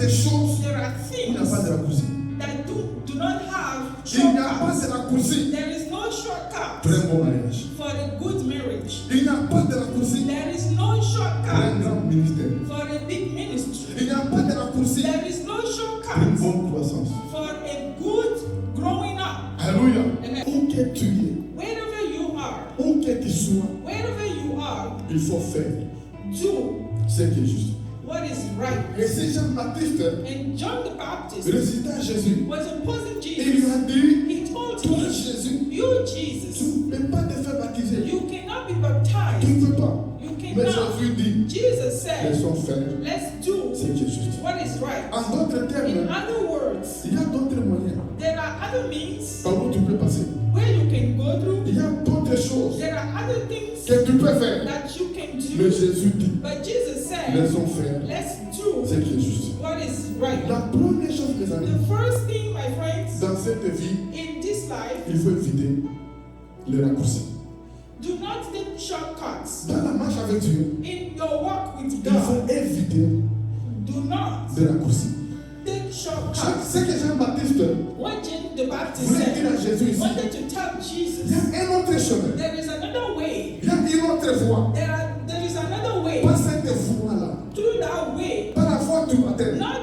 des choses There are où il n'y a pas de things raccourci. that do not have Il n'y a pas shortcuts. de raccourci There is no shortcut pour un bon mariage. for a good marriage. Il n'y a pas de raccourci There is no pour un shortcut grand ministère. for a big ministry. Il n'y a pas de raccourci There is no pour une shortcut bonne croissance. for a good growing up. Alléluia. Amen. Où que tu es, Wherever you are, où que tu sois, wherever you are, il faut faire do ce qui est juste. what is right. Et si Jean-Baptiste And John the Baptist récitait à Jésus, was opposing il lui Jesus. a dit, He told toi him, Jésus, you tu Jesus, ne peux pas te faire baptiser. you cannot be Tu baptized. ne peux pas. You Mais cannot. Jésus dit, Jesus said, laissons faire let's do ce qui est juste. what is right. En d'autres In termes, other words, il y a d'autres moyens there are other means par où tu peux passer. where you can go through. Il y a d'autres choses There are other things que tu peux faire. that you can Mais do. Jésus dit, But Jesus said, laissons faire let's do ce qui est juste. what is right. La première chose, les amis, The first thing, my friends, dans cette vie, in this life, il faut éviter les raccourcis. do not take shortcuts. Dans la marche avec Dieu, In your walk with il faut God, éviter do not les raccourcis. take shortcuts. Ce que Jean-Baptiste What John the Baptist voulait dire said, à Jésus ici, wanted to tell il Jesus, y a un autre chemin, there is another way. il y a une autre voie. There is another way. Pas cette voie-là, Through that way, pas la voie du baptême. not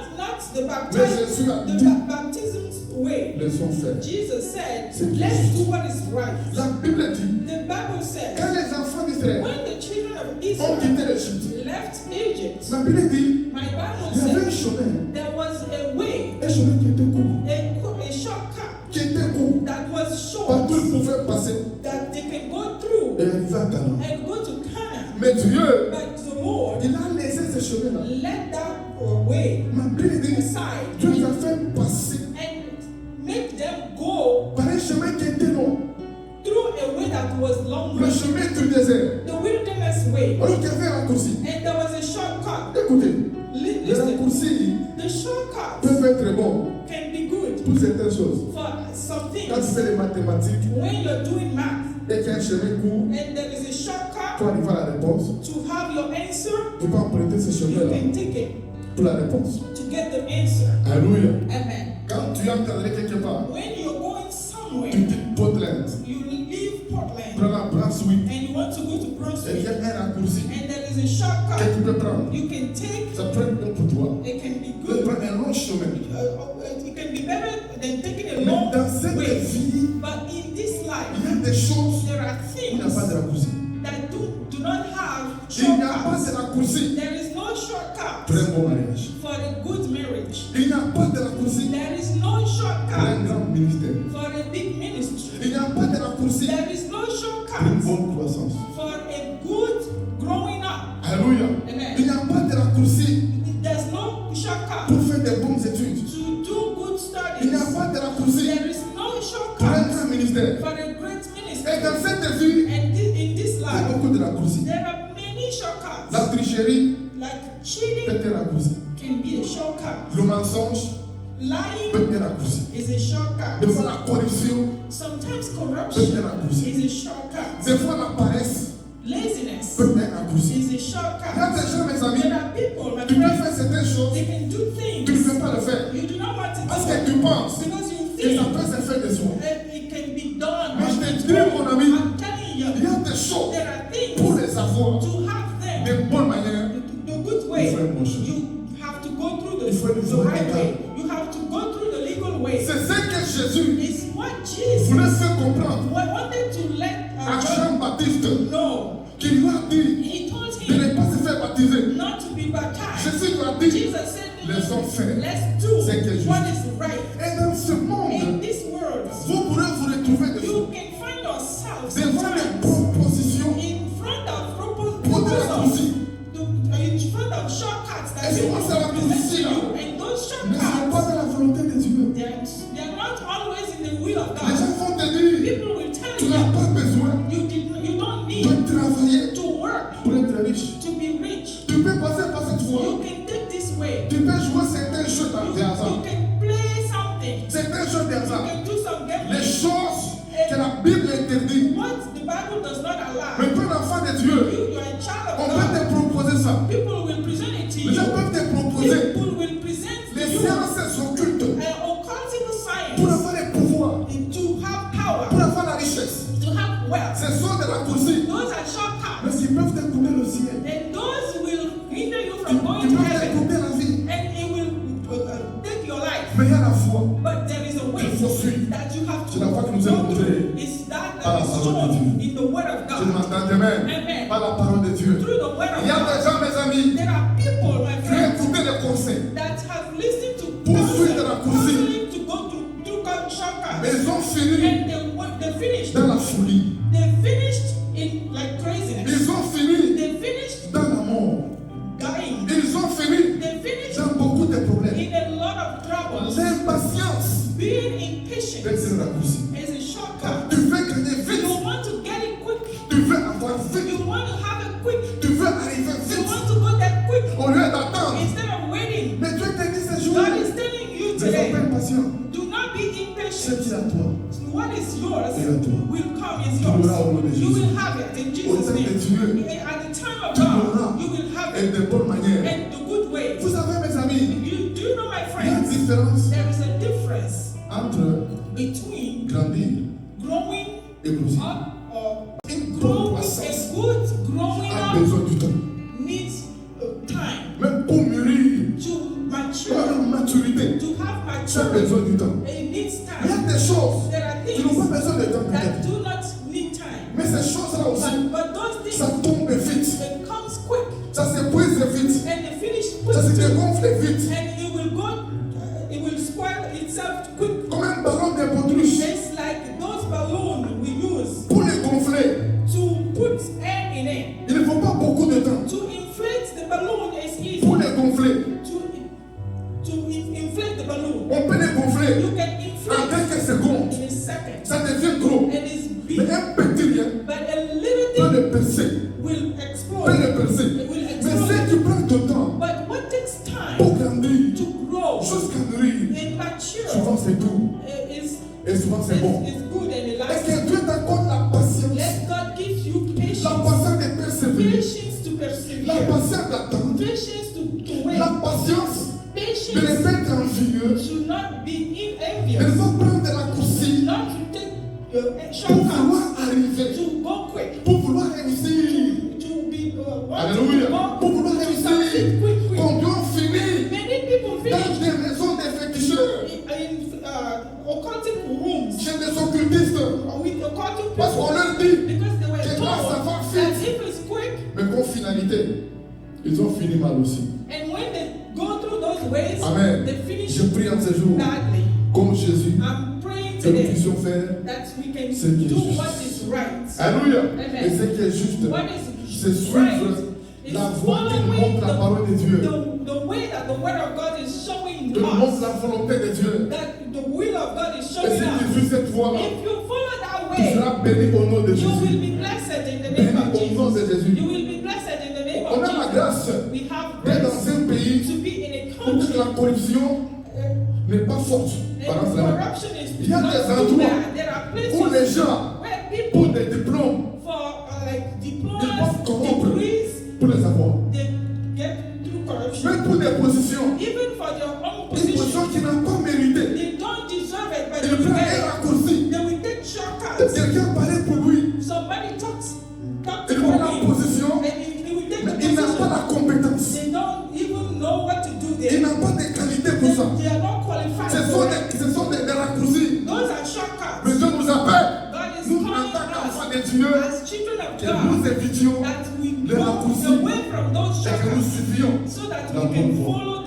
the Mais Jésus a dit, baptism's way. laissons faire. Jesus said, C'est let's juste. do what is right. La Bible dit, The Bible says, quand les enfants d'Israël when the children of ont Israel quitté l'Égypte, left Egypt, la Bible dit, my Bible il y avait un says chemin there was a way, qui était court, a shortcut qui était court. that was short, Partout ils pouvaient passer that they can go through et arriver à Canaan. and go to Canaan. Mais Dieu, But the Lord il a laissé ce chemin-là. let that way Ma Bible dit, aside Dieu les a fait passer and make them go par un chemin qui était long, through a way that was longer, le chemin du désert. the wilderness way. Alors qu'il y avait un raccourci. And there was a shortcut. Écoutez, les Listen, raccourcis the shortcuts peuvent être bons can be good pour certaines choses. for some Quand tu things. fais les mathématiques When you're doing math et qu'il y a un chemin court, and there is a shortcut tu arrives à la réponse. to have your answer, Tu peux emprunter ce you chemin-là can take it pour la réponse. to get the answer. Alléluia. Amen. Quand tu entendrais quelque part, When you're going tu somewhere, dis Portland, you leave Portland prends la Brunswick, and you want to go to et il y Brunswick, a un raccourci and there is a que shortcut tu peux prendre. you can take. Ça peut être bon pour toi. It can be Tu peux good. prendre un long chemin. It can be better than taking a Mais long dans cette way. vie, But in this il life, y a des choses there are où il n'y a pas de things raccourci. that do not have Il n'y a pas shortcuts. de raccourci There is no pour shortcut un bon mariage. for a good marriage. Il n'y a pas de raccourci There is no pour un shortcut grand ministère. for a big ministry. Il n'y a pas de raccourci There is no pour une shortcut bonne croissance. for a good growing up. Alléluia. Amen. Il n'y a pas de raccourci There's no shortcut pour faire des bonnes études. to do good Il n'y a studies. pas de raccourci There is no pour un shortcut grand ministère. for a great Et ministry. dans cette vie, And in this il y a life, beaucoup de raccourcis. there are many shortcuts. La tricherie Like cheating peut être un raccourci. can be a shortcut. Le mensonge Lying peut être un raccourci. is a shortcut. Des fois, la corruption Sometimes peut corruption être un raccourci. is a shortcut. Des fois, la paresse Laziness peut être un raccourci. is a Il y a shortcut. des gens, mes amis, There are people, my tu peux friends, faire certaines choses, they can do tu ne things peux pas le faire. you do not want to Parce do que tu penses because you que ça think peut se faire de soi. that it can be done. Mais je te dis, mon ami, I'm telling il y you, a des choses there are pour things les avoir to have them de bonne manière. the good Il way. faut un bon chemin. You have to go through Il faut the le right faire. way. You have to go through the legal way. C'est ce que Jésus It's what Jesus voulait faire comprendre wanted to let à John Jean-Baptiste, know. qui lui a dit He told de him ne pas se faire baptiser. not to be baptized. Jésus lui a dit, Jesus said, laissons faire. let's do C'est que what is right. Et dans ce In monde, this world, vous pourrez vous retrouver des you can find yourself devant des sometimes propositions in front of pour des raccourcis. in front of shortcuts that Et c'est moi, c'est la present to position. you. And those Mais ce n'est pas shortcuts, dans la volonté de Dieu. they're not always in the will of Les God. gens vont te dire, People will tell tu n'as you pas besoin you don't need de travailler to work pour être riche. to be rich. Tu peux passer par cette voie. You can take this way. Tu peux jouer certains jeux You de hasard. can play something. Certains jeux de You hasard. can do some Les gambling. choses que la Bible interdit. What the Bible does not allow. Mais toi, l'enfant de Dieu, You are a child on of peut God. te proposer ça. People will present it to Les gens you. peuvent te proposer People will present les sciences occultes occultic pour science avoir les pouvoirs, to have power, pour avoir la richesse. to have wealth. Ce sont des raccourcis. Those are shortcuts. Mais ils peuvent t'écouter le ciel. And those will hinder you Ils from going to peuvent heaven. t'écouter la vie. And it will take your life. Mais il y a la foi. But there is a way Il faut suivre. that you have to C'est la foi que nous avons go montrée through. It's that par la that is parole de shown Dieu. in the word of Je God. m'entends demain Amen. par la parole de Dieu. Through the word Il y of a des God. gens, mes amis, There are people, my qui ont friends, écouté les conseils. that have listened to Poursuite de la course. counseling to go through shortcuts. Mais ils ont fini And they finished. dans la folie. They finished in like craziness. Ils ont fini They finished dans la mort. dying. Ils ont fini They finished dans beaucoup de problèmes. in a lot of troubles. L'impatience Being est impatient un raccourci. is a shortcut. Tu veux gagner vite. You want to get it quick. Tu veux avoir vite. You want to have it quick. Tu veux arriver You vite. want to go that quick. Au lieu d'attendre. Instead of waiting. Mais Dieu t'a dit ce jour. God is telling you Ne sois today, pas impatient. do not be Ce impatient. qui est à toi. What is yours Et à toi. will come is Tu l'auras au yours. nom de You Jésus. will have it in Au Jesus' temps de name. Dieu. At the time of Tu l'auras. God, you will have Et it de bonne manière. in the good way. Vous savez, mes amis, Do you know, my il y a une friends, différence there is a difference entre between grandir growing et grossir. up or Une bonne growing. croissance A good growing a up besoin du temps. needs time Même pour mûrir, to pour mature, avoir maturité, to have ça a maturity. besoin du temps. It needs Il y a time. des choses There are qui n'ont things pas besoin de temps that peut-être. do not need time. Mais ces choses-là aussi, But those things, ça tombe vite. it comes quick Ça s'épuise vite. and they finish Ça se quick too. dégonfle vite. And it will go, it will spoil itself quick. Comme un ballon de baudruche. It's like those balloons we use Pour les gonfler, to put air in it. il ne faut pas beaucoup de temps. To inflate the balloon is easy. Pour les gonfler, Inflate the balloon. on peut les gonfler You can en inflate quelques secondes. in a second. Ça devient trop. And it's Mais big. un petit rien But a little peut thing le percer. will Peut explode. le percer. It will Mais explode. ce qui prend du temps But what takes pour time grandir, to grow jusqu'à mûrir, and mature souvent c'est doux is et souvent c'est bon. good and it Et lasts. que Dieu t'accorde la patience. Let God give you La patience. patience de persévérer. Patience to La persevere. patience d'attendre. Patience to wait. La patience de les Patience faire envieux. should not be Elle envious. va prendre de la coursie Not to take pour shortcuts. vouloir arriver, To go quick. pour vouloir réussir. To be Alléluia. Pour vouloir to réussir. succeed quick. Combien ont fini Many people dans finish des maisons des féticheurs, in occultic rooms chez des occultistes, with occultic parce qu'on people leur dit because they were que told grâce à avoir that fait, if it's quick mais qu'en finalité, ils ont fini mal aussi. and when they go through those ways, Amen. they finish Je prie en ce jour, badly. comme Jésus, I'm praying que nous today puissions faire, that we can Ce qui est do juste. what is right. alléluia, Amen. et ce qui est juste, What c'est is suivre right is la voie qui following montre la parole de Dieu, the way that the word of God is showing qui montre us. la volonté de Dieu. That the will of God is Et showing si tu us. suis cette voie-là, If you follow that tu way, seras béni au nom de you will Jésus. be blessed in the name Béni of au nom de Jesus. Jésus. You will be blessed in the name On of a la Jesus. grâce We have d'être grace dans un pays to be in a où country la corruption n'est pas forte. Par and exemple, corruption il is y a not des too endroits bad. There are où les places gens, where pour people des diplômes, for like ils diplomas, peuvent corrompre degrees, pour les avoir. they get through corruption. Même pour des positions, Even for their own une position position, qui n'a pas mérité. they don't deserve it, but Il they will prend un get it. raccourci. They will take shortcuts. Quelqu'un parlait pour lui. Somebody talks Il for prend la him, position, and he will take mais the il n'a pas position. la compétence. They don't even know what to do Il there. n'a pas de qualité pour ça. They are not qualified Ce for sont it. des raccourcis. Those are Mais shortcuts. Dieu nous appelle, God is nous en calling tant qu'enfants us de Dieu, as children of que nous God évitions that we les go raccourcis away from those et que nous shortcuts suivions so that la we can bonne voie. follow